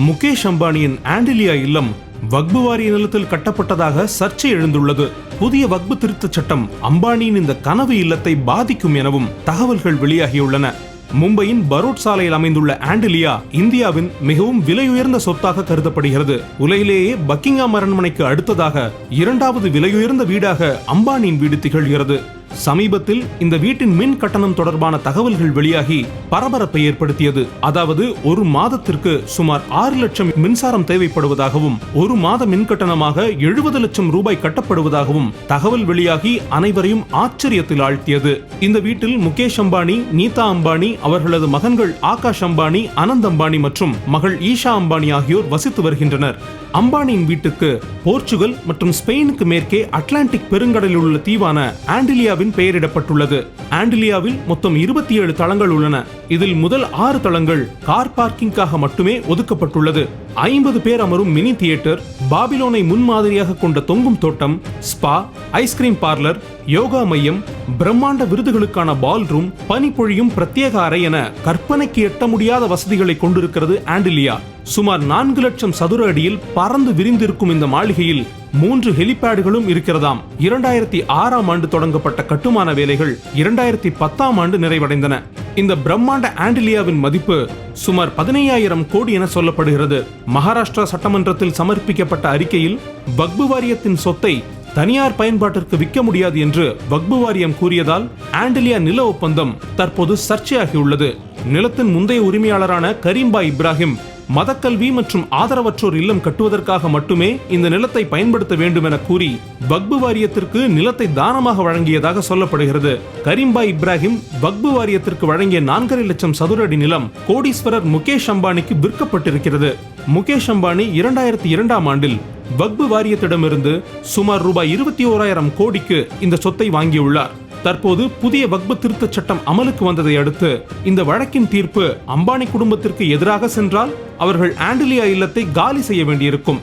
முகேஷ் அம்பானியின் ஆண்டிலியா இல்லம் வக்பு வாரிய நிலத்தில் கட்டப்பட்டதாக சர்ச்சை எழுந்துள்ளது. புதிய வக்பு திருத்தச் சட்டம் அம்பானியின் இந்த கனவு இல்லத்தை பாதிக்கும் எனவும் தகவல்கள் வெளியாகியுள்ளன. மும்பையின் பரோட் சாலையில் அமைந்துள்ள ஆண்டிலியா இந்தியாவின் மிகவும் விலையுயர்ந்த சொத்தாக கருதப்படுகிறது. உலகிலேயே பக்கிங்ஹாம் அரண்மனைக்கு அடுத்ததாக இரண்டாவது விலையுயர்ந்த வீடாக அம்பானியின் வீடு திகழ்கிறது. சமீபத்தில் இந்த வீட்டின் மின் கட்டணம் தொடர்பான தகவல்கள் வெளியாகி பரபரப்பை ஏற்படுத்தியது. அதாவது ஒரு மாதத்திற்கு சுமார் 6 லட்சம் மின்சாரம் தேவைப்படுவதாகவும் ஒரு மாத மின் கட்டணமாக 70 லட்சம் ரூபாய் கட்டப்படுவதாகவும் தகவல் வெளியாகி அனைவரையும் ஆச்சரியத்தில் ஆழ்த்தியது. இந்த வீட்டில் முகேஷ் அம்பானி, நீதா அம்பானி, அவர்களது மகன்கள் ஆகாஷ் அம்பானி, அனந்த் அம்பானி மற்றும் மகள் ஈஷா அம்பானி ஆகியோர் வசித்து வருகின்றனர். அம்பானியின் வீட்டுக்கு போர்ச்சுகல் மற்றும் ஸ்பெயினுக்கு மேற்கே அட்லாண்டிக் பெருங்கடலில் உள்ள தீவான ஆண்டிலியாவின் பெயரிடப்பட்டுள்ளது. ஆண்டிலியாவில் மொத்தம் 27 தளங்கள் உள்ளன. இதில் முதல் 6 தளங்கள் கார் பார்க்கிங்காக மட்டுமே ஒதுக்கப்பட்டுள்ளது. 50 பேர் அமரும் மினி தியேட்டர், பாபிலோனை முன்மாதிரியாக கொண்ட தொங்கும் தோட்டம், ஸ்பா, ஐஸ்கிரீம் பார்லர், யோகா மையம், பிரம்மாண்ட விருதுகளுக்கான பால் ரூம், பனிப்பொழியும் பிரத்யேக அறை என கற்பனைக்கு எட்ட முடியாத வசதிகளை கொண்டிருக்கிறது ஆண்டிலியா. சுமார் 4 லட்சம் சதுர அடியில் பறந்து விரிந்திருக்கும் இந்த மாளிகையில் 3 ஹெலிபேடுகளும் இருக்கிறதாம். 2006ஆம் ஆண்டு தொடங்கப்பட்ட கட்டுமான வேலைகள் 2010ஆம் ஆண்டு நிறைவடைந்தன. இந்த பிரம்மாண்ட ஆண்டிலியாவின் மதிப்பு சுமார் 15,000 கோடி என சொல்லப்படுகிறது. மகாராஷ்டிரா சட்டமன்றத்தில் சமர்ப்பிக்கப்பட்ட அறிக்கையில் வக்பு வாரியத்தின் சொத்தை தனியார் பயன்பாட்டிற்கு விற்க முடியாது என்று வக்பு வாரியம் கூறியதால் ஆண்டிலியா நில ஒப்பந்தம் தற்போது சர்ச்சையாகியுள்ளது. நிலத்தின் முந்தைய உரிமையாளரான கரீம்பாய் இப்ராஹிம் மதக்கல்வி மற்றும் ஆதரவற்றோர் இல்லம் கட்டுவதற்காக மட்டுமே இந்த நிலத்தை பயன்படுத்த வேண்டும் என கூறி வக்பு வாரியத்திற்கு நிலத்தை தானமாக வழங்கியதாக சொல்லப்படுகிறது. கரீம்பாய் இப்ராஹிம் வக்பு வாரியத்திற்கு வழங்கிய 4.5 லட்சம் சதுர அடி நிலம் கோடீஸ்வரர் முகேஷ் அம்பானிக்கு விற்கப்பட்டிருக்கிறது. முகேஷ் அம்பானி 2002ஆம் ஆண்டில் வக்பு வாரியத்திடமிருந்து சுமார் ரூபாய் 21,000 கோடிக்கு இந்த சொத்தை வாங்கியுள்ளார். தற்போது புதிய வக்பு திருத்தச் சட்டம் அமலுக்கு வந்ததை அடுத்து இந்த வழக்கின் தீர்ப்பு அம்பானி குடும்பத்திற்கு எதிராக சென்றால் அவர்கள் ஆண்டிலியா இல்லத்தை காலி செய்ய வேண்டியிருக்கும்.